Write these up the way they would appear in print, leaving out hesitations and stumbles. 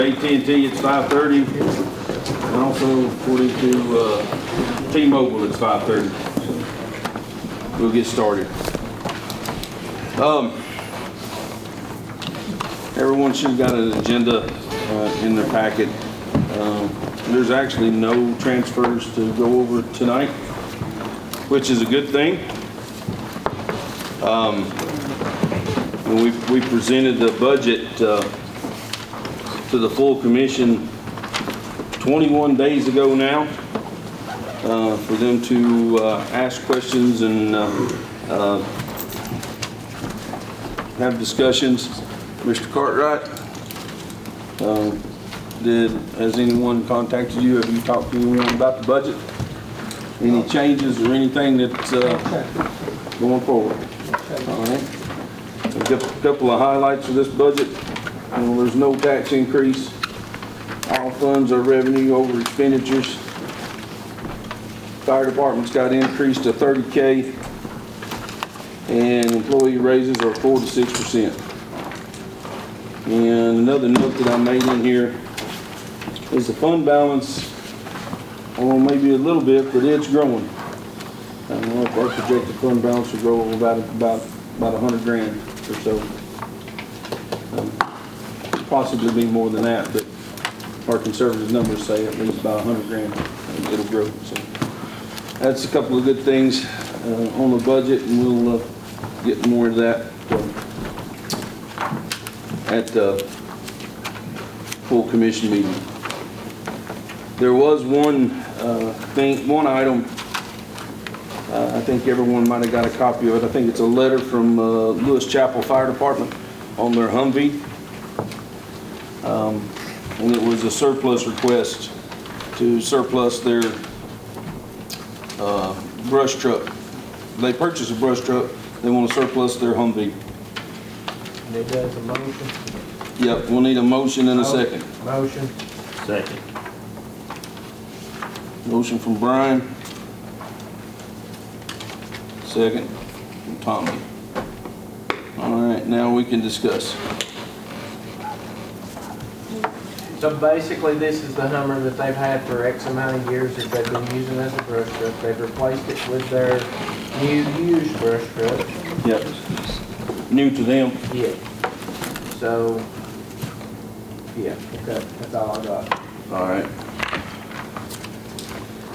AT&T, it's 5:30, and also according to T-Mobile, it's 5:30. We'll get started. Everyone should have got an agenda in their packet. There's actually no transfers to go over tonight, which is a good thing. When we presented the budget to the full commission 21 days ago now, for them to ask questions and have discussions. Mr. Cartwright, has anyone contacted you? Have you talked to anyone about the budget? Any changes or anything that's going forward? All right. A couple of highlights of this budget. There's no tax increase. All funds are revenue over expenditures. Fire department's got increased to $30K, and employee raises are 4 to 6%. And another note that I made in here is the fund balance, maybe a little bit, but it's growing. I don't know if our projected fund balance will grow about 100 grand or so. Possibly be more than that, but our conservative numbers say at least about 100 grand it'll grow. So that's a couple of good things on the budget, and we'll get more into that at the full commission meeting. There was one item. I think everyone might have got a copy of it. I think it's a letter from Lewis Chapel Fire Department on their Humvee. And it was a surplus request to surplus their brush truck. They purchased a brush truck. They want to surplus their Humvee. And it does a motion? Yep, we'll need a motion and a second. Motion. Second. Motion from Brian. Second from Tommy. All right, now we can discuss. So basically, this is the Hummer that they've had for X amount of years that they've been using as a brush truck. They've replaced it with their new used brush truck. Yep. New to them. Yeah. So, yeah, okay, that's all I got. All right.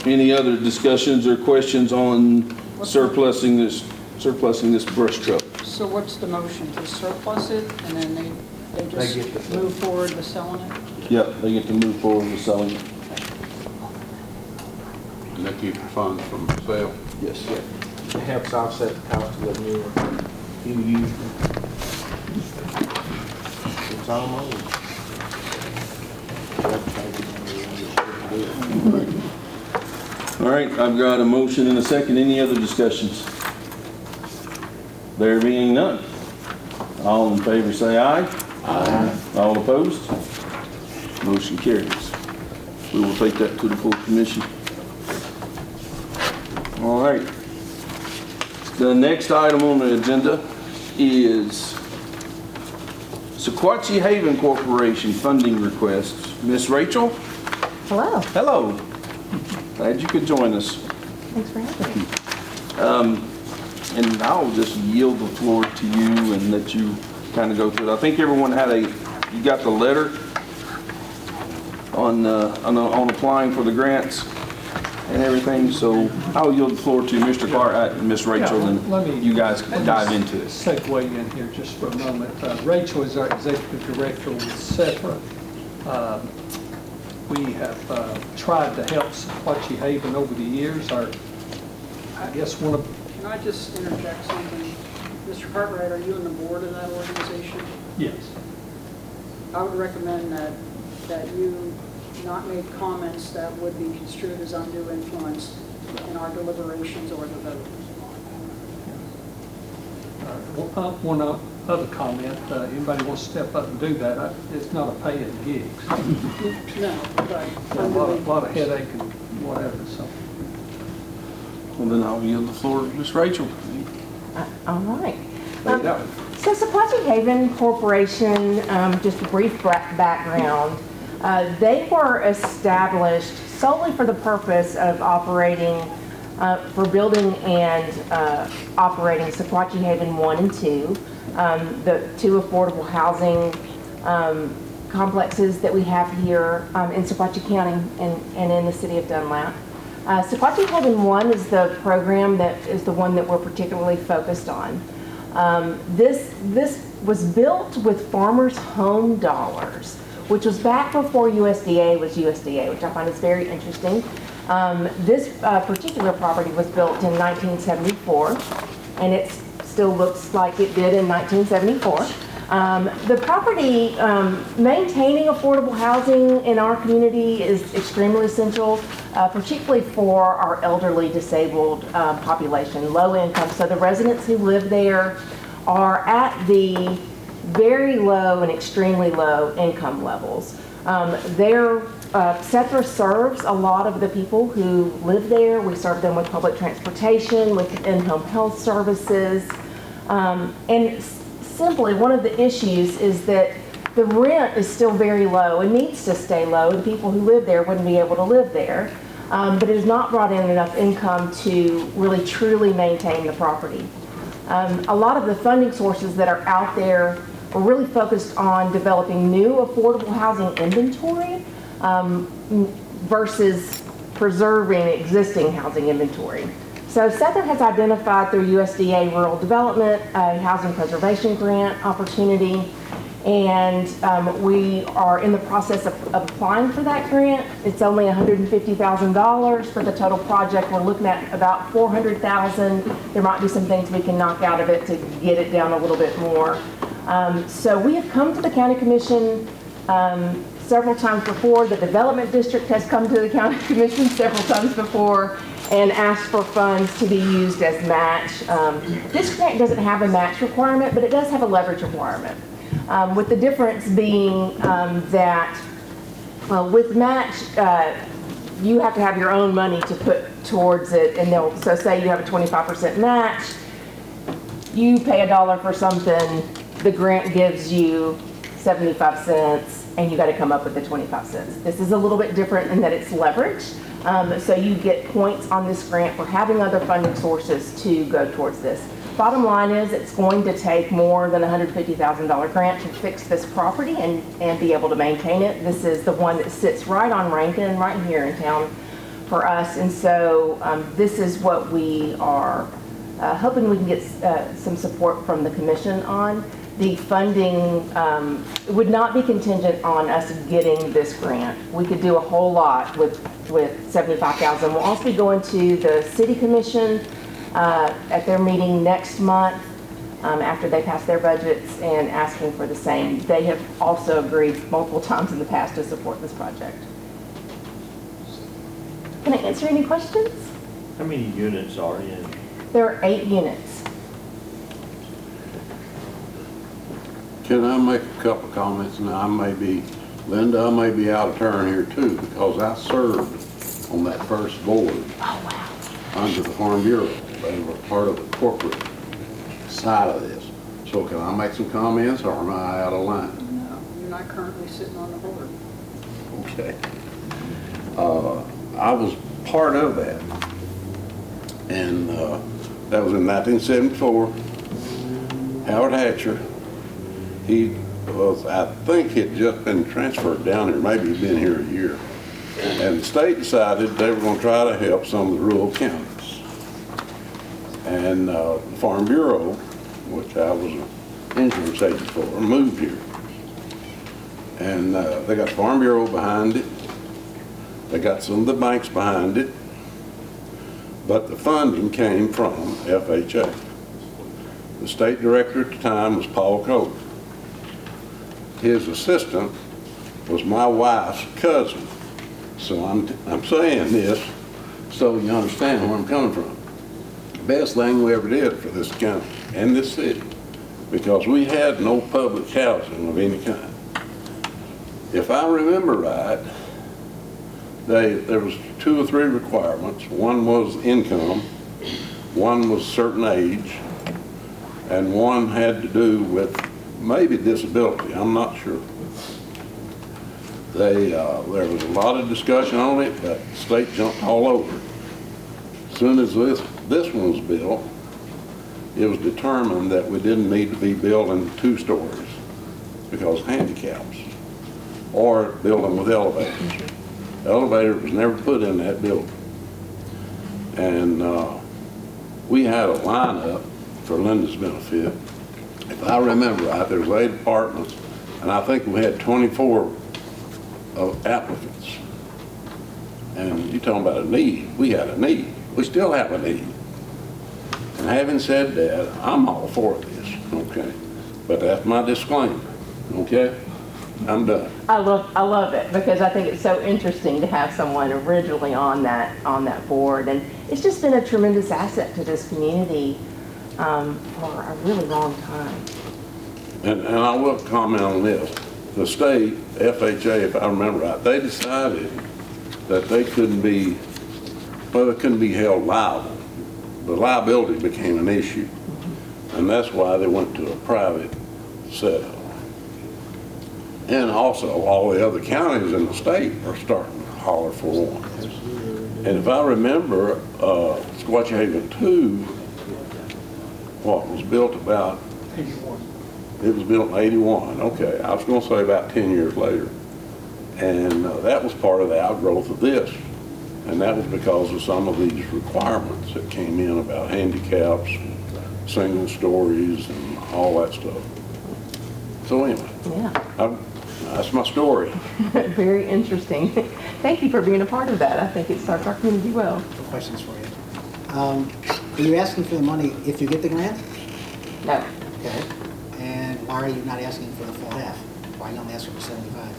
Any other discussions or questions on surplusing this brush truck? So what's the motion? To surplus it and then they just move forward to selling it? Yep, they get to move forward with selling it. And they keep the funds from sale. Yes. It helps offset the cost of the new used one. It's almost. All right, I've got a motion and a second. Any other discussions? There being none. All in favor say aye. Aye. All opposed? Motion carries. We will take that to the full commission. All right. The next item on the agenda is Sequatchie Haven Corporation funding request. Miss Rachel? Hello. Hello. Glad you could join us. Thanks for having me. And I'll just yield the floor to you and let you kind of go through it. I think everyone you got the letter on applying for the grants and everything. So I'll yield the floor to Mr. Clark and Miss Rachel, and you guys dive into it. Segue in here just for a moment. Rachel is our executive director with SEPRA. We have tried to help Sequatchie Haven over the years. Can I just interject something? Mr. Cartwright, are you on the board of that organization? Yes. I would recommend that you not make comments that would be construed as undue influence in our deliberations or the vote. One other comment, anybody wants to step up and do that, it's not a paying gig. No, right. A lot of headache and whatever, so. Well, then I'll yield the floor to Miss Rachel. All right. Lay it out. So Sequatchie Haven Corporation, just a brief background. They were established solely for the purpose of operating, for building and operating Sequatchie Haven 1 and 2, the two affordable housing complexes that we have here in Sequatchie County and in the city of Dunlap. Sequatchie Haven 1 is the program that is the one that we're particularly focused on. This was built with farmers' home dollars, which was back before USDA was USDA, which I find is very interesting. This particular property was built in 1974, and it still looks like it did in 1974. The property, maintaining affordable housing in our community is extremely essential, particularly for our elderly disabled population, low income. So the residents who live there are at the very low and extremely low income levels. Setra serves a lot of the people who live there. We serve them with public transportation, with in-home health services, and simply, one of the issues is that the rent is still very low and needs to stay low. The people who live there wouldn't be able to live there, but it has not brought in enough income to really truly maintain the property. A lot of the funding sources that are out there are really focused on developing new affordable housing inventory versus preserving existing housing inventory. So Setra has identified through USDA Rural Development a housing preservation grant opportunity, and we are in the process of applying for that grant. It's only $150,000 for the total project. We're looking at about $400,000. There might be some things we can knock out of it to get it down a little bit more. So we have come to the County Commission several times before. The Development District has come to the County Commission several times before and asked for funds to be used as match. This grant doesn't have a match requirement, but it does have a leverage requirement. With the difference being that with match, you have to have your own money to put towards it, and so say you have a 25% match, you pay $1 for something, the grant gives you 75 cents, and you got to come up with the 25 cents. This is a little bit different in that it's leveraged. So you get points on this grant for having other funding sources to go towards this. Bottom line is it's going to take more than a $150,000 grant to fix this property and be able to maintain it. This is the one that sits right on Rankin, right here in town for us. And so this is what we are hoping we can get some support from the commission on. The funding would not be contingent on us getting this grant. We could do a whole lot with $75,000. We'll also be going to the City Commission at their meeting next month after they pass their budgets and asking for the same. They have also agreed multiple times in the past to support this project. Can I answer any questions? How many units are in? There are 8 units. Can I make a couple comments? Now, Linda, I may be out of turn here too, because I served on that first board under the Farm Bureau. They were part of the corporate side of this. So can I make some comments, or am I out of line? No, you're not currently sitting on the board. Okay. I was part of that. And that was in 1974. Howard Hatcher, he was, I think he'd just been transferred down here, maybe he'd been here a year. And the state decided they were going to try to help some of the rural counties. And the Farm Bureau, which I was an insurance agent for, moved here. And they got the Farm Bureau behind it. They got some of the banks behind it. But the funding came from FHA. The state director at the time was Paul Cole. His assistant was my wife's cousin. So I'm saying this so you understand where I'm coming from. The best thing we ever did for this county and this city, because we had no public housing of any kind. If I remember right, there was 2 or 3 requirements. One was income, one was certain age, and one had to do with maybe disability, I'm not sure. there was a lot of discussion on it, but the state jumped all over it. As soon as this one was built, it was determined that we didn't need to be building 2 stories because of handicaps, or building with elevators. The elevator was never put in that building. And we had a lineup for Linda's benefit. If I remember right, there was 8 apartments, and I think we had 24 applicants. And you're talking about a need. We had a need. We still have a need. And having said that, I'm all for this, okay? But that's my disclaimer, okay? I'm done. I love it because I think it's so interesting to have someone originally on that board, and it's just been a tremendous asset to this community for a really long time. And I will comment on this. The state, FHA, if I remember right, they decided that they couldn't be held liable. The liability became an issue. And that's why they went to a private setup. And also, all the other counties in the state are starting to holler for one. And if I remember, Squatchy 2, what was built about, 81. it was built in 81, okay. I was going to say about 10 years later. And that was part of the outgrowth of this. And that was because of some of these requirements that came in about handicaps, single stories, and all that stuff. So anyway, Yeah. that's my story. Very interesting. Thank you for being a part of that. I think it serves our community well. Questions for you. Are you asking for the money if you get the grant? No. Okay. And why are you not asking for the full half? Why not asking for 75?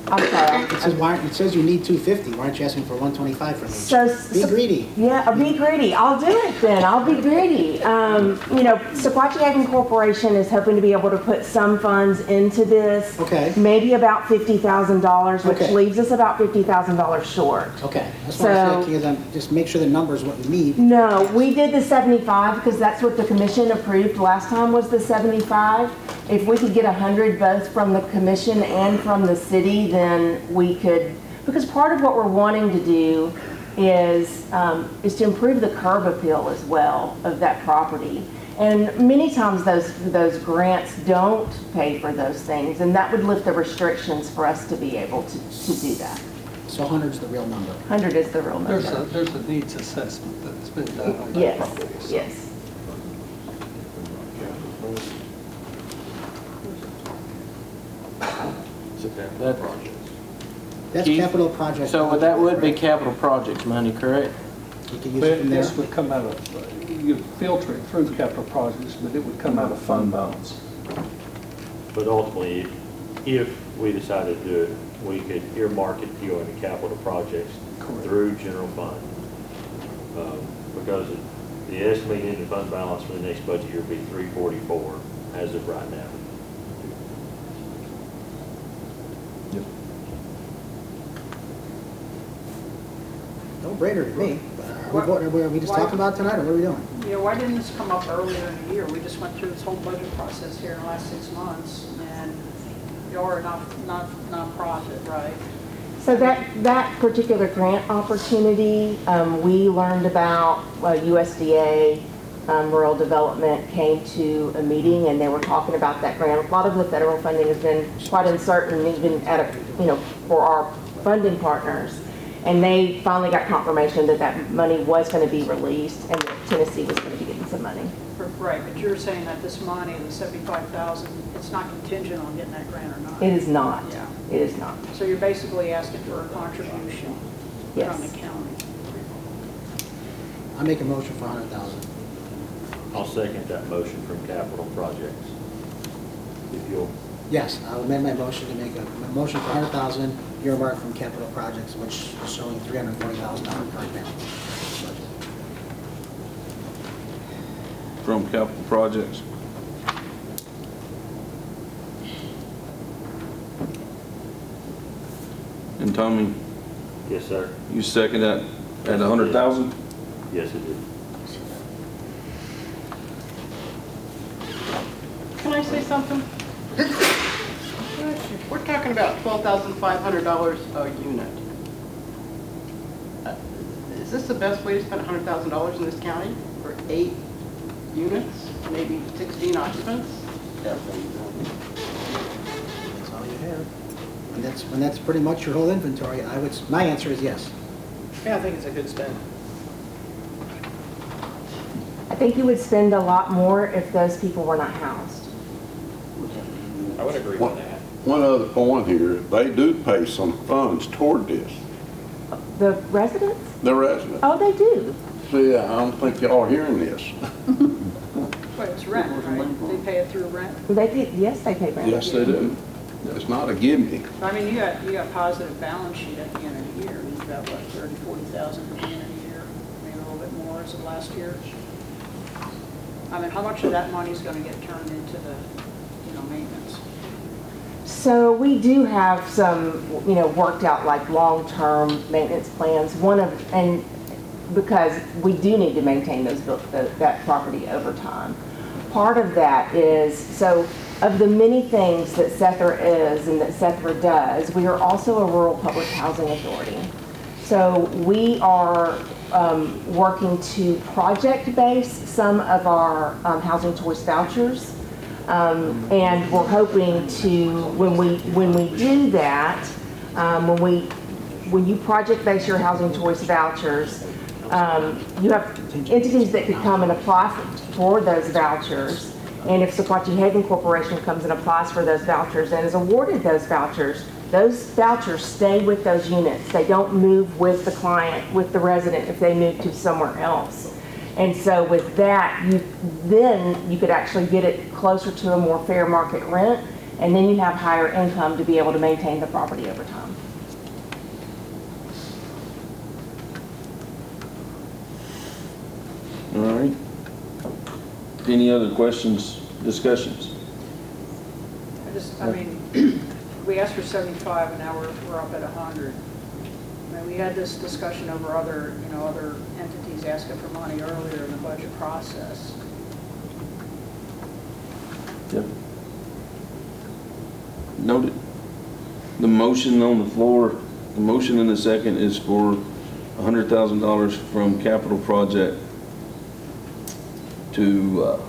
I'm sorry. It says you need 250. Why aren't you asking for 125 from each? Be greedy. Yeah, I'll be greedy. I'll do it then. I'll be greedy. Sequatchie Haven Corporation is hoping to be able to put some funds into this. Okay. Maybe about $50,000, which Okay. leaves us about $50,000 short. Okay. That's why I said, just make sure the number's what you need. No, we did the 75 because that's what the commission approved last time was the 75. If we could get 100 both from the commission and from the city, then we could, because part of what we're wanting to do is to improve the curb appeal as well of that property. And many times those grants don't pay for those things, and that would lift the restrictions for us to be able to do that. So 100's the real number. 100 is the real number. There's a needs assessment that's been done on that Yes, property. So yes. That's Keith? capital project. So that would be capital projects money, correct? You can use it from there. This would come out of, you filter it through the capital projects, but it would come out of fund balance. But ultimately, if we decided to do it, we could earmark it to go into capital projects Correct. through general fund. Because the estimated fund balance for the next budget year would be 344 as of right now. No brainer to me. What are we just talking about tonight, or what are we doing? Yeah, why didn't this come up earlier in the year? We just went through this whole budget process here in the last 6 months, and you're a non-profit, right? So that particular grant opportunity, we learned about USDA Rural Development came to a meeting and they were talking about that grant. A lot of the federal funding has been quite uncertain, even for our funding partners. And they finally got confirmation that that money was going to be released and that Tennessee was going to be getting some money. Right, but you're saying that this money, the $75,000, it's not contingent on getting that grant or not? It is not. Yeah. It is not. So you're basically asking for a contribution Yes. from the county? I make a motion for 100,000. I'll second that motion from capital projects. If you'll, Yes, I'll amend my motion to make a motion for 100,000 earmarked from capital projects, which is showing $340,000 right now. From capital projects. And Tommy, yes, sir. you second that at 100,000? Yes, it is. Can I say something? We're talking talking about $12,500 a unit. Is this the best way to spend $100,000 in this county for 8 units, maybe 16 occupants? That's all you have. When that's pretty much your whole inventory, my answer is yes. Yeah, I think it's a good spend. I think you would spend a lot more if those people were not housed. I would agree with that. One other point here, they do pay some funds toward this, The residents? the residents. Oh, they do. See, I don't think y'all are hearing this. But it's rent, right? They pay it through rent. Yes, they pay rent. Yes, they do. It's not a gimme. I mean, you got positive balance sheet at the end of the year. You've got, what, 30, 40,000 at the end of the year, maybe a little bit more as of last year. I mean, how much of that money is going to get turned into the, maintenance? So we do have some, worked out like long-term maintenance plans. And because we do need to maintain that property over time. Part of that is, so of the many things that SETHRA is and that SETHRA does, we are also a rural public housing authority. So we are working to project base some of our housing choice vouchers. And we're hoping to, when we do that, when you project base your housing choice vouchers, you have entities that could come and apply for those vouchers. And if Sequatchie Haven Corporation comes and applies for those vouchers and is awarded those vouchers stay with those units. They don't move with the client, with the resident if they move to somewhere else. And so with that, you could actually get it closer to a more fair market rent, and then you have higher income to be able to maintain the property over time. All right. Any other questions, discussions? We asked for 75 and now we're up at 100. I mean, we had this discussion over other entities asking for money earlier in the budget process. Yep. Noted. The motion on the floor, the motion in the second is for $100,000 from capital project to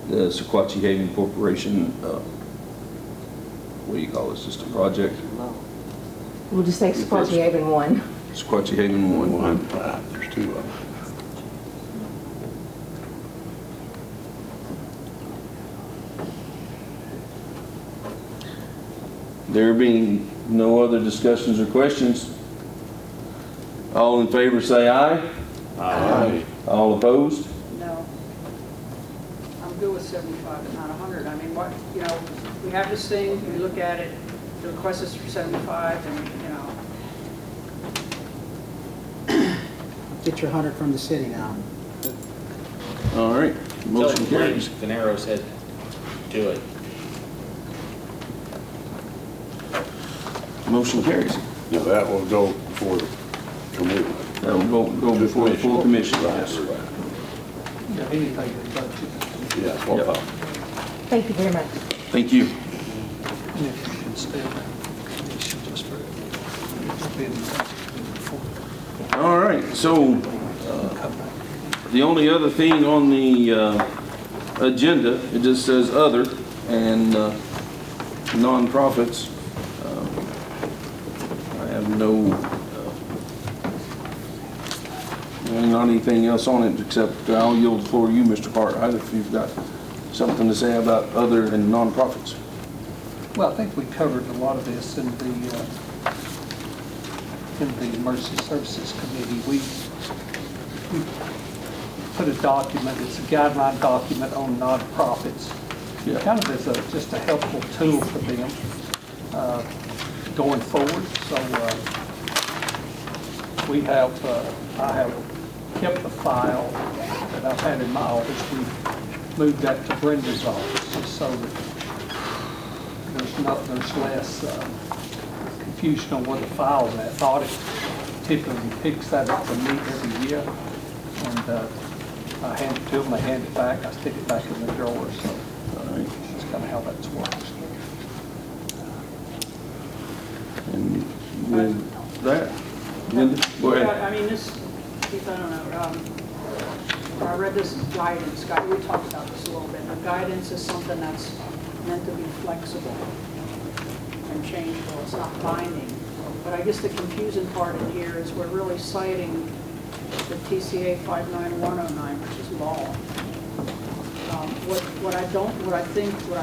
the Sequatchie Haven Corporation. What do you call this? Just a project? We'll just say Sequatchie Haven 1. Sequatchie Haven 1. There's 2 of them. There being no other discussions or questions, all in favor say aye. Aye. All opposed? No. I'm good with 75 and not 100. I mean, we have this thing, we look at it, the request is for 75 and, Get your 100 from the city now. All right, motion carries. De Niro said, do it. Motion carries. Now, that will go before the committee. That will go before the full commission. Yes. Yeah, anything that budget. Yeah, that's what I Yep. thought. Thank you very much. Thank you. And if you can stay on that commission just for being All right, so the only other thing on the agenda, it just says other and nonprofits. I have not anything else on it except I'll yield the floor to you, Mr. Cartwright, if you've got something to say about other and nonprofits. Well, I think we covered a lot of this in the Emergency Services Committee. We put a document, it's a guideline document on nonprofits. Yeah. Kind of as just a helpful tool for them going forward. So I have kept the file that I've had in my office. We moved that to Brenda's office just so that there's less confusion on where the file's at. The audit typically picks that up for me every year, and I hand it to them, they hand it back, I stick it back in the drawer. So that's kind of how that's works. with that. Linda, go Yeah, ahead. I mean, this, Keith, I don't know, when I read this guidance, we talked about this a little bit. The guidance is something that's meant to be flexible and changeable, it's not binding. But I guess the confusing part in here is we're really citing the TCA 59109, which is law. What I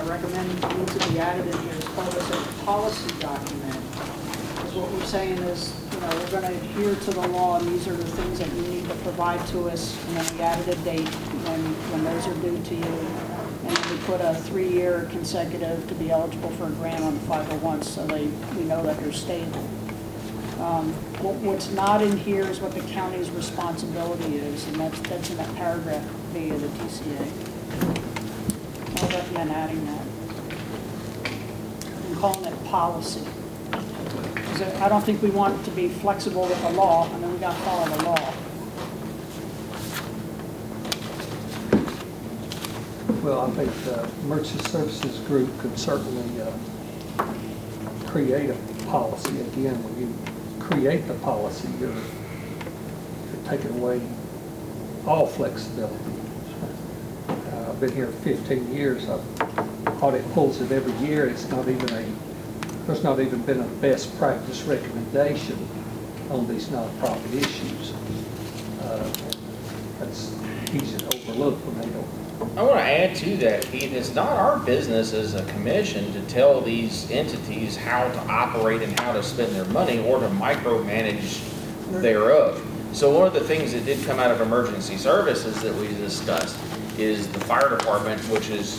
recommend needs to be added in here is called as a policy document. Because what we're saying is, we're going to adhere to the law, and these are the things that you need to provide to us, and then we added a date when those are due to you. And then we put a 3-year consecutive to be eligible for a grant on the 501, so we know that they're stable. What's not in here is what the county's responsibility is, and that's in that paragraph B of the TCA. I would recommend adding that and calling it policy. Because I don't think we want to be flexible with the law, and then we got to follow the law. Well, I think the Emergency Services Group could certainly create a policy. Again, when you create the policy, you're taking away all flexibility. I've been here 15 years. Audit pulls it every year. There's not even been a best practice recommendation on these nonprofit issues. That's easy to overlook when they don't. I want to add to that, Keith, it's not our business as a commission to tell these entities how to operate and how to spend their money or to micromanage thereof. So one of the things that did come out of emergency services that we discussed is the fire department, which is,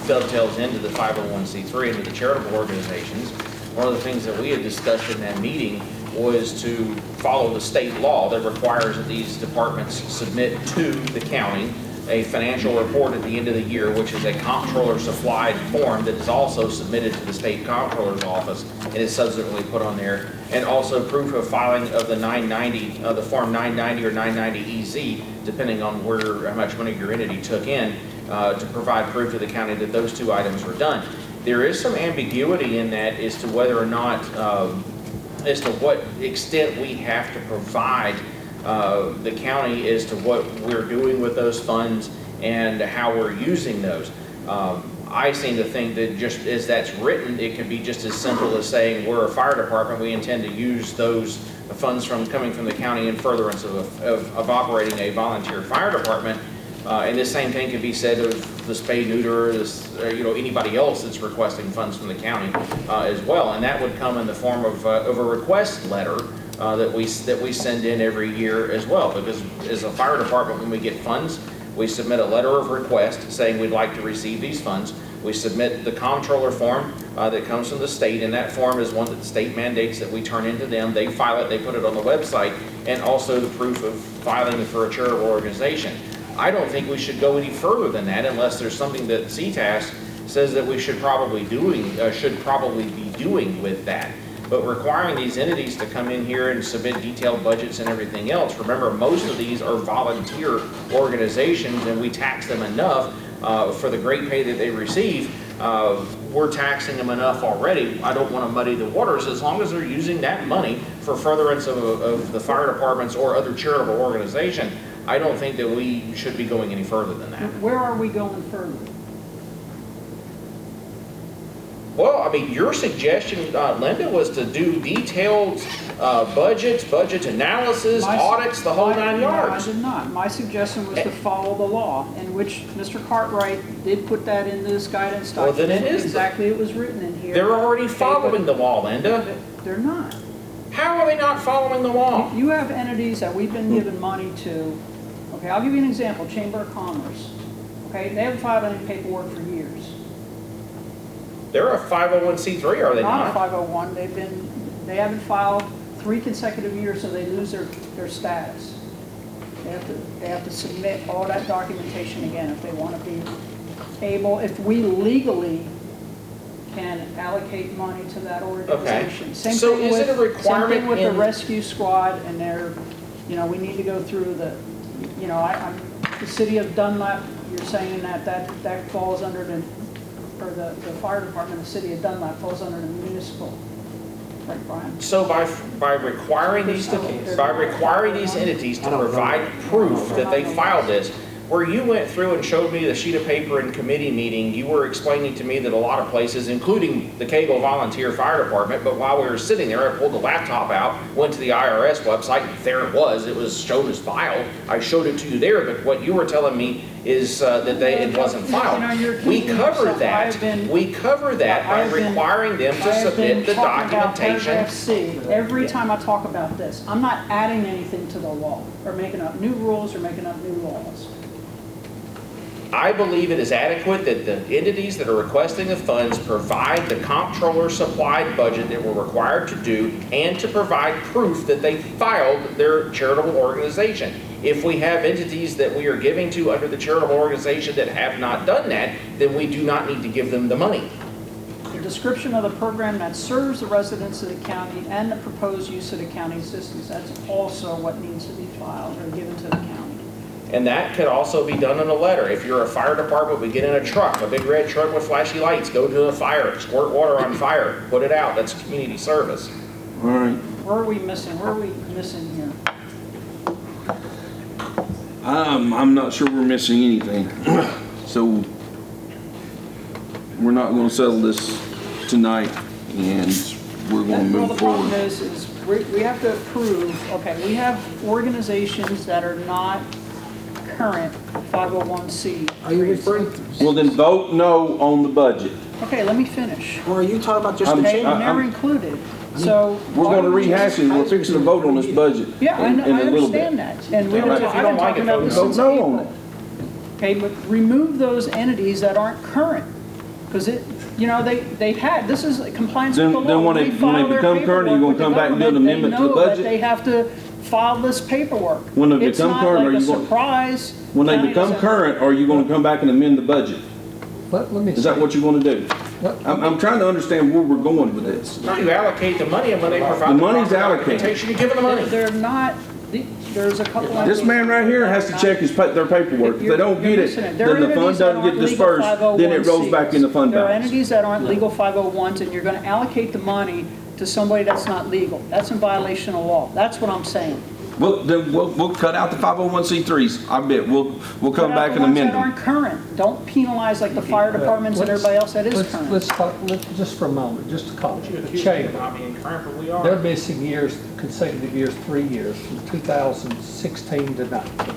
dovetails into the 501c3, into the charitable organizations. One of the things that we had discussed in that meeting was to follow the state law that requires that these departments submit to the county a financial report at the end of the year, which is a comptroller supplied form that is also submitted to the state comptroller's office and is subsequently put on there, and also proof of filing of the 990, the form 990 or 990EZ, depending on how much money your entity took in, to provide proof to the county that those two items were done. There is some ambiguity in that as to whether or not, as to what extent we have to provide the county as to what we're doing with those funds and how we're using those. I seem to think that just as that's written, it could be just as simple as saying we're a fire department, we intend to use those funds coming from the county in furtherance of operating a volunteer fire department. And the same thing could be said of the spay neuter, anybody else that's requesting funds from the county as well. And that would come in the form of a request letter that we send in every year as well. Because as a fire department, when we get funds, we submit a letter of request saying we'd like to receive these funds. We submit the comptroller form that comes from the state, and that form is one that the state mandates that we turn into them. They file it, they put it on the website, and also the proof of filing for a charitable organization. I don't think we should go any further than that unless there's something that CTAS says that we should probably be doing with that. But requiring these entities to come in here and submit detailed budgets and everything else, remember, most of these are volunteer organizations, and we tax them enough for the great pay that they receive. We're taxing them enough already. I don't want to muddy the waters as long as they're using that money for furtherance of the fire departments or other charitable organization. I don't think that we should be going any further than that. Where are we going further? Well, I mean, your suggestion, Linda, was to do detailed budget analysis, audits, the whole 9 yards. No, I did not. My suggestion was to follow the law, in which Mr. Cartwright did put that in this guidance document. Well, then it is exactly, it was written in here. They're already following the law, Linda. They're not. How are they not following the law? You have entities that we've been giving money to. Okay, I'll give you an example, Chamber of Commerce. Okay, they haven't filed any paperwork for years. They're a 501c3, are they Not a not? 501, they haven't filed 3 consecutive years, so they lose their status. They have to submit all that documentation again if they want to be able, if we legally can allocate money to that organization. Okay. Same So thing is it a requirement Same thing with the in- rescue squad, and we need to go through the city of Dunlap, you're saying that falls under the fire department, the city of Dunlap falls under the municipal Right, Brian? So by requiring these entities to provide proof that they filed this, where you went through and showed me the sheet of paper in committee meeting, you were explaining to me that a lot of places, including the Cagle Volunteer Fire Department, but while we were sitting there, I pulled the laptop out, went to the IRS website, and there it was showed as filed. I showed it to you there, but what you were telling me is that it wasn't filed. We cover that by requiring them to submit the documentation. Paragraph C, every time I talk about this, I'm not adding anything to the law, or making up new rules, or making up new laws. I believe it is adequate that the entities that are requesting the funds provide the comptroller supplied budget that we're required to do, and to provide proof that they filed their charitable organization. If we have entities that we are giving to under the charitable organization that have not done that, then we do not need to give them the money. The description of the program that serves the residents of the county and the proposed use of the county assistance, that's also what needs to be filed or given to the county. And that could also be done in a letter. If you're a fire department, we get in a truck, a big red truck with flashy lights, go to a fire, squirt water on fire, put it out. That's community service. All right. Where are we missing? Where are we missing here? I'm not sure we're missing anything. So we're not gonna settle this tonight, and we're gonna Well, move the problem forward. is we have to approve, okay, we have organizations that are not current 501c. Are you referring, Well, then vote no on the budget. Okay, let me finish. or are you talking about just the Okay, change? never included, so. We're gonna rehash it, we're fixing to vote on this budget. Yeah, I in a little bit. understand that, and we've been If you don't like it, talking about this vote since no on April. Okay, but remove those entities that aren't current, because they've had, this is compliance with the law. Then when they become current, are you gonna come back and do an amendment to the They know that budget? they have to file this paperwork. When they become current, are you It's not going- like a surprise. When they County become doesn't- current, are you gonna come back and amend the budget? Let me Is that say- what you're gonna do? I'm trying to understand where we're going with this. No, you allocate the money, and when they provide The the money's proper allocated. documentation, you give them the money. They're not, there's a couple. This man right here has to check their paperwork. If they don't get it, then the fund doesn't get dispersed, then it rolls back in the fund There are balance. entities that aren't legal 501s, and you're gonna allocate the money to somebody that's not legal. That's in violation of law. That's what I'm saying. Well, then we'll cut out the 501c3s. I bet. We'll come back and amend The ones that them. aren't current, don't penalize like the fire departments and everybody else that is current. Let's talk, just for a moment, just to call it the Of chamber. not being current, but we They're are. missing years, consecutive years, 3 years, from 2016 to 19.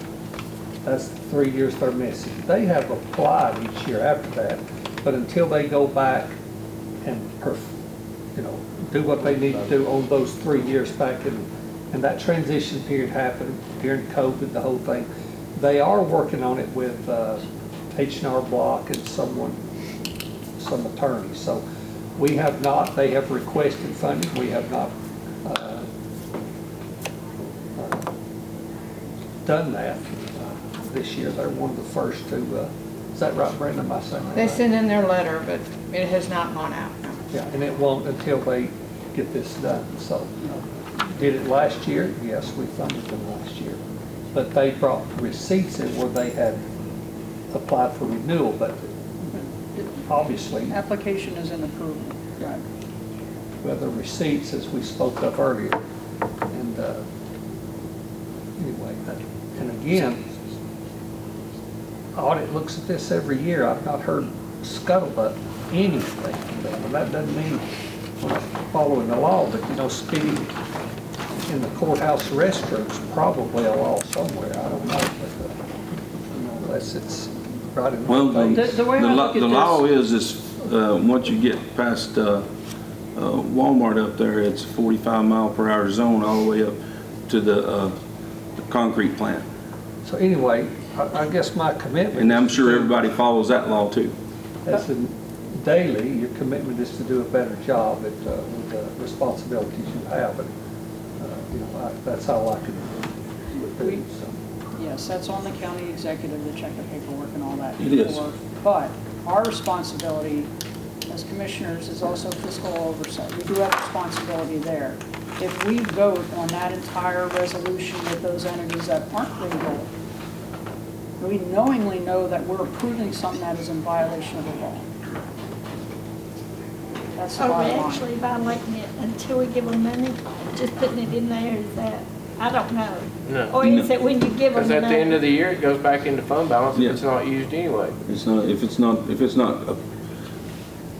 That's the 3 years they're missing. They have applied each year after that, but until they go back and, do what they need to do on those 3 years back and that transition period happened during COVID, the whole thing. They are working on it with H&R Block and some attorneys. So we have not, they have requested funding. We have not done that this year. They're one of the first to, is that right, Brenda? Am I saying that They right? sent in their letter, but it has not gone out. No. Yeah, and it won't until they get this done. So, did it last year? Yes, we funded them last year. But they brought receipts in where they had applied for renewal, but obviously, Application is in approval, right? well, the receipts, as we spoke of earlier. And anyway, and again, audit looks at this every year. I've not heard scuttlebutt anything from them. And that doesn't mean we're not following the law, but speeding in the courthouse restrooms, probably a law somewhere. I don't know, but unless it's right in Well, the face. The way I look at the law this- is once you get past Walmart up there, it's a 45-mile-per-hour zone all the way up to the concrete plant. So anyway, I guess my commitment. And I'm is sure to- everybody follows that law too. As in daily, your commitment is to do a better job at with the responsibilities you have. And, that's all I can do. So. Yes, that's on the county executive to check the paperwork and all that. It is. But our responsibility as commissioners is also fiscal oversight. We do have responsibility there. If we vote on that entire resolution with those entities that aren't legal, we knowingly know that we're approving something that is in violation of the law. That's the Are we bottom line. actually violating it until we give them money? Just putting it in there, is that, I don't know. No. Or is it when you give them Because the at the end of money? the year, it goes back into fund balance if Yeah. it's not used anyway. It's not, if it's not,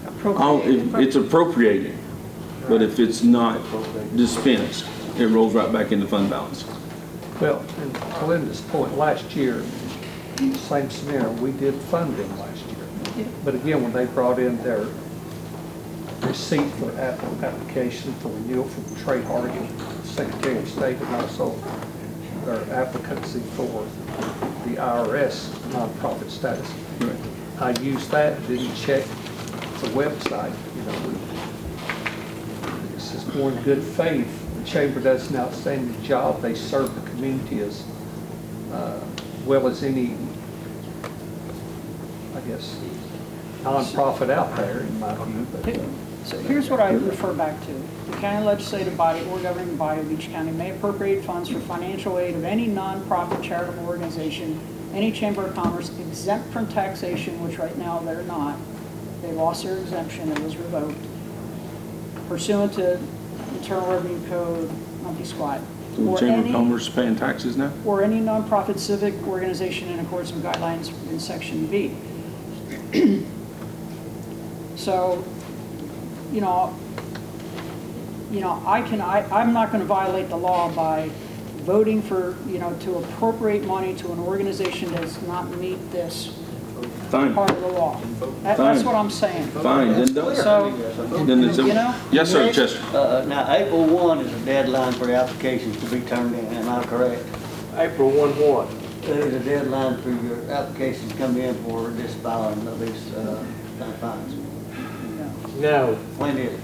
Appropriate. it's appropriated, but if it's not dispensed, it rolls right back into fund balance. Well, and to Linda's point, last year, same scenario, we did fund them last year. But again, when they brought in their receipt for application for renewal from Trey Hargan, Secretary of State, and also their applicancy for the IRS nonprofit status. Right. I used that, didn't check the website, This is more in good faith. The Chamber does an outstanding job. They serve the community as well as any, I guess, nonprofit out there, in my view. But, So here's what I refer back to. The county legislative body or governing body of each county may appropriate funds for financial aid of any nonprofit charitable organization, any chamber of commerce exempt from taxation, which right now they're not. They lost their exemption, it was revoked, pursuant to Internal Revenue Code, monkey squat. So the Chamber of Commerce is paying taxes now? Or any nonprofit civic organization in accordance with guidelines in Section B. So, I'm not gonna violate the law by voting for, to appropriate money to an organization that does not meet this Fine, part of the law. That's Fine. what I'm saying. fine, then don't. So, Then it's, yes, sir, Chester. Now, April 1 is the deadline for the applications to be turned in, am I correct? April 1 what? There's a deadline for your applications to come in for this filing of these fines. No. When is it?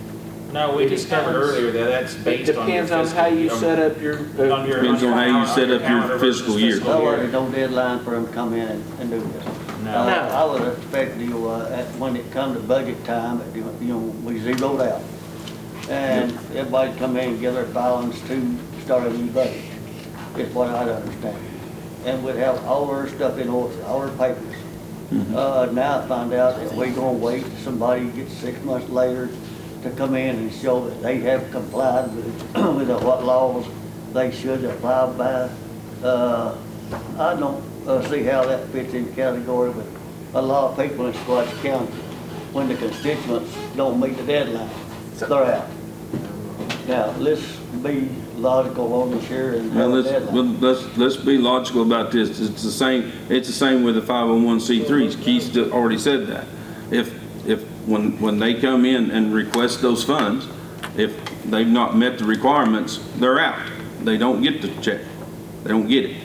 No, we discovered earlier that that's It based on your depends on fiscal. how you set up your. On your- Depends on how you set up your calendar versus fiscal year. No, there's no deadline for them to come in and do this. No. I would expect you, when it come to budget time, we zeroed out. And everybody come in and get their filings to start a new budget, is what I understand. And we'd have all our stuff in order, all our papers. Now I find out that we're gonna wait till somebody gets 6 months later to come in and show that they have complied with, with what laws they should apply by. I don't see how that fits in category with a lot of people in Squatch County. When the constituents don't meet the deadline, they're out. Now, let's be logical on this here and Well, have a deadline. let's be logical about this. It's the same with the 501c3s. Keith already said that. When they come in and request those funds, if they've not met the requirements, they're out. They don't get the check. They don't get it.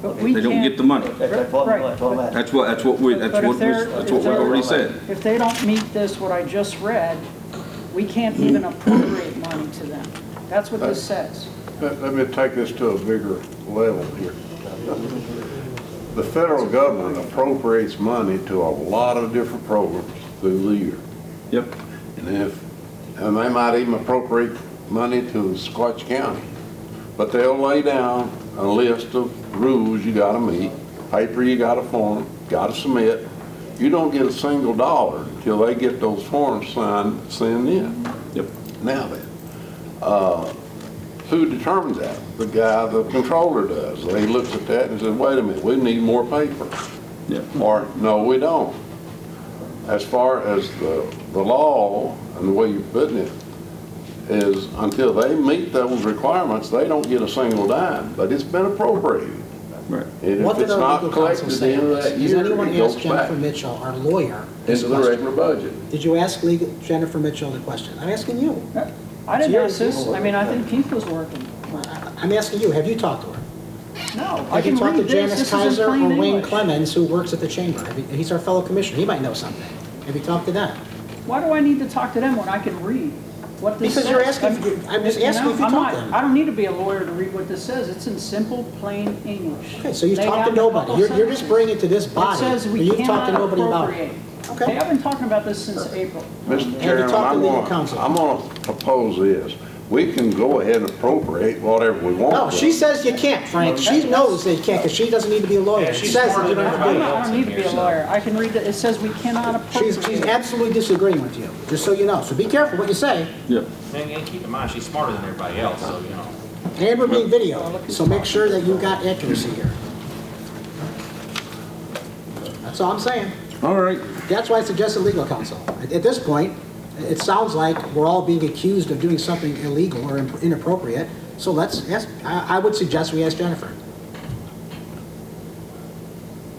but we They don't can't- get the money. That's what I'm at. That's what we've already said. If they don't meet this, what I just read, we can't even appropriate money to them. That's what this says. Let me take this to a bigger level here. The federal government appropriates money to a lot of different programs through the year. Yep. And they might even appropriate money to Squatch County. But they'll lay down a list of rules you gotta meet, paper you gotta form, gotta submit. You don't get a single dollar until they get those forms sent in. Yep. Now then, who determines that? The controller does. He looks at that and says, wait a minute, we need more paper. Yep. Or, no, we don't. As far as the law and the way you're putting it is until they meet those requirements, they don't get a single dime, but it's been appropriated. Right. And What if did it's our not legal counsel collected at the say end on of this? that Has year, anyone it goes asked Jennifer back Mitchell, our lawyer, this into the question? regular budget. Did you ask Jennifer Mitchell the question? I'm asking you. I didn't ask this, I mean, I think Keith was working. I'm asking you, have you talked to her? No, I Have you can talked to read this, Janice this is in Kaiser or plain Wayne English. Clemens, who works at the chamber? He's our fellow commissioner, he might know something. Have you talked to them? Why do I need to talk to them when I can read what this says? Because you're asking, I'm just asking if you I'm talked to not- them. I don't need to be a lawyer to read what this says. It's in simple, plain English. Okay, so you've They talked to have a nobody. couple You're just sentences. bringing it to this It body, says but we you've talked to cannot nobody about appropriate. it. Okay, Okay. I've been talking about this since April. Mr. you Chairman, talked to legal counsel? I'm gonna propose this. we can go ahead and appropriate whatever we want. No, she says you can't, Frank. She knows that you can't, because she doesn't need to be a lawyer. Yeah, She she's says that smarter you don't than have to do everybody it. I don't need to be a lawyer. I can read it. It says we cannot appropriate. She's absolutely disagreeing with you, just so you know. So be careful what you say. Yep. And keep in mind, she's smarter than everybody else, so, you know. And we're being videoed, so make sure that you got accuracy here. That's all I'm saying. All right. That's why I suggested legal counsel. At this point, it sounds like we're all being accused of doing something illegal or inappropriate, so let's ask, I would suggest we ask Jennifer.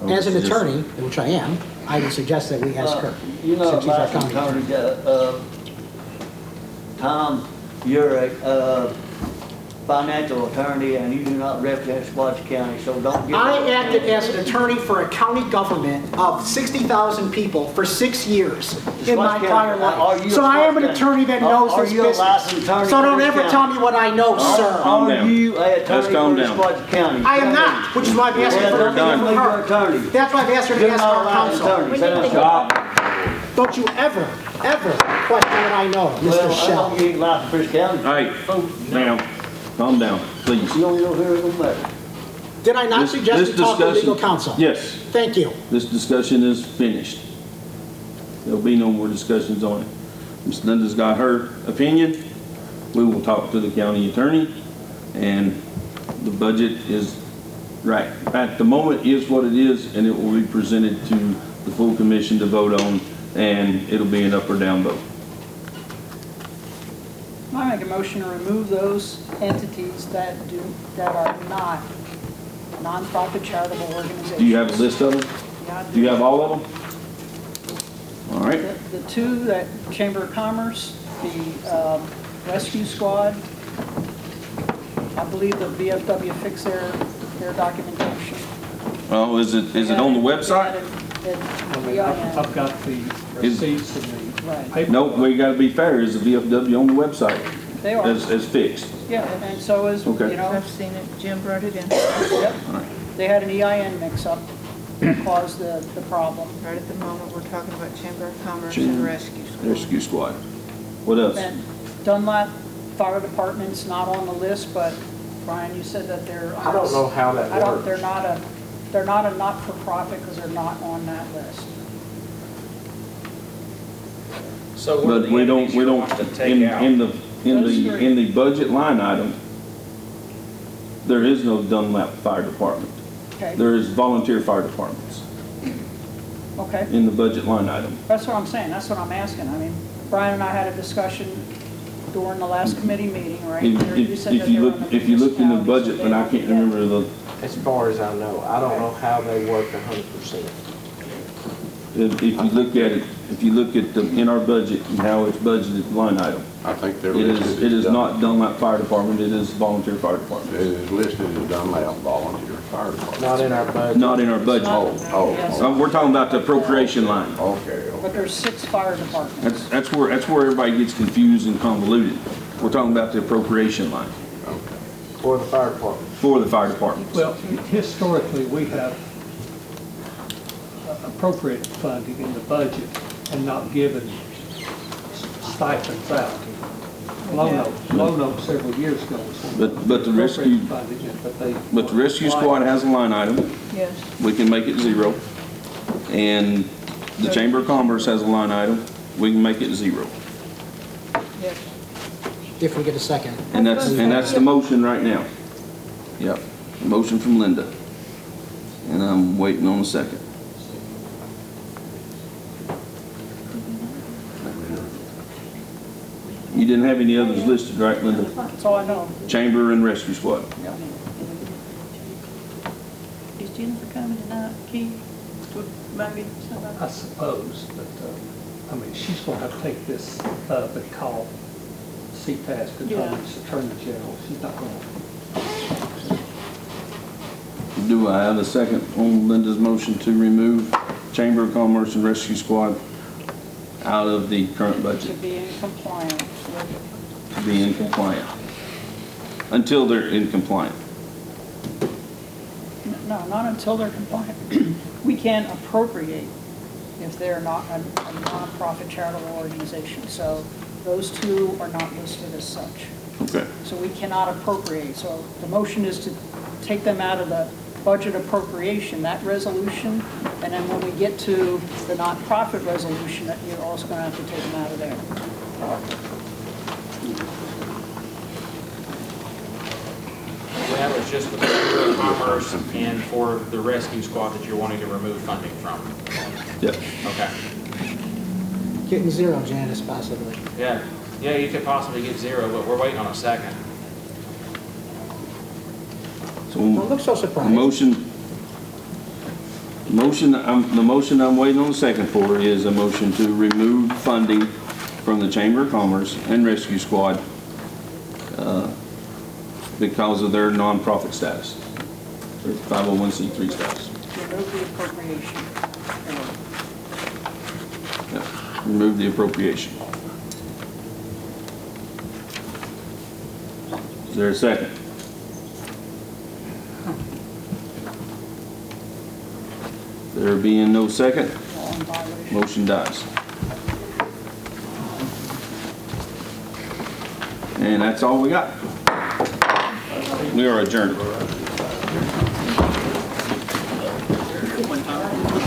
As an attorney, which I am, I would suggest that we ask her. You know, since she's our Master county Attorney, Tom, you're a financial attorney and you do not represent Squatch County, so don't get... I acted as an attorney for a county government of 60,000 people for 6 years in my prior life. So I am an attorney that knows this business. So don't ever tell me what I know, sir. Are you a attorney for calm down. Squatch County? I am not, which is why I'm asking for You're her. attorney. That's why I've asked her to You're ask not our allowed counsel. attorney. Stop. Don't you ever question what I know, Mr. Well, I Shell. don't get licensed for this county. All right, now, calm down, please. You don't hear it, don't matter. Did I not suggest This you talk to discussion- legal counsel? Yes, Thank you. this discussion is finished. There'll be no more discussions on it. Ms. Linda's got her opinion. We will talk to the county attorney, and the budget is, right, at the moment is what it is, and it will be presented to the full commission to vote on, and it'll be an up or down vote. I make a motion to remove those entities that are not nonprofit charitable organizations. Do you have a list of them? Yeah, I Do you have all of them? All right. The two, that Chamber of Commerce, the Rescue Squad, I believe the VFW fixed their documentation. Oh, is it on the website? I've got the receipts and the Right. paper. No, we gotta be fair, is the VFW on the website They are, as fixed? yeah, and so is, you Okay. know, I've seen it, Jim brought it in. yep. They had an EIN mix-up that caused the problem. Right at the moment, we're talking about Chamber of Commerce Chamber. and Rescue Squad. Rescue Squad. What else? And Dunlap Fire Department's not on the list, but Brian, you said that they're. I don't know how that I don't, works. they're not a not-for-profit because they're not on that list. So what are But the we don't, entities you want to take out? in the budget line item, there is no Dunlap Fire Department. Okay, There is volunteer fire departments okay. in the budget line item. That's what I'm saying, that's what I'm asking. I mean, Brian and I had a discussion during the last committee meeting, right? You said that If you they were look, on the if you look in the municipalities, budget, so but they I don't can't get- remember the, As far as I know, I don't know how they work 100%. if you look at it, if you look at in our budget and how it's budgeted line item, I think they're it listed. is as not Dunlap Fire Department, it is volunteer fire It department. is listed as Dunlap Volunteer Fire Department. Not in our budget. Not in our budget. Yes. We're talking about the appropriation line. Okay, But there's 6 fire departments. That's where everybody gets confused and convoluted. We're talking about the appropriation line For the fire department. for the fire departments. Well, historically, we have appropriate funding in the budget and not given stipends out. Lone Oak several years ago was one of But the rescue, funding it, but the rescue squad has a line item. Yes. We can make it 0. And the Chamber of Commerce has a line item. We can make it 0. Yes. If we get a second. And that's the motion right now. Yep, motion from Linda. And I'm waiting on a second. You didn't have any others listed, right, Linda? That's all I know. Chamber and Rescue Squad. Is Jennifer coming tonight, Keith? Maybe somebody? I suppose, but, I mean, she's gonna have to take this up and call CTAS and Yeah. Attorney General. She's not gonna. Do I have a second on Linda's motion to remove Chamber of Commerce and Rescue Squad out of the current To budget, be in compliance with, to be in compliant? Until they're in compliant. no, not until they're compliant. We can't appropriate if they're not a nonprofit charitable organization. So those two are not listed as such. Okay. So we cannot appropriate. So the motion is to take them out of the budget appropriation, that resolution, and then when we get to the nonprofit resolution, that you're also going to have to take them out of there. That was just for the Chamber of Commerce and for the rescue squad that you're wanting to remove funding from. Yep. Okay. Getting zero, Janice, possibly. Yeah, yeah, you could possibly get zero, but we're waiting on a second. Don't So look so the surprised. the motion I'm waiting on a second for is a motion to remove funding from the Chamber of Commerce and Rescue Squad because of their nonprofit status, their 501c3 status. Remove the appropriation. Yep. Remove the appropriation. Is there a second? There being no second, Law in violation. motion dies. And that's all we got. We are adjourned.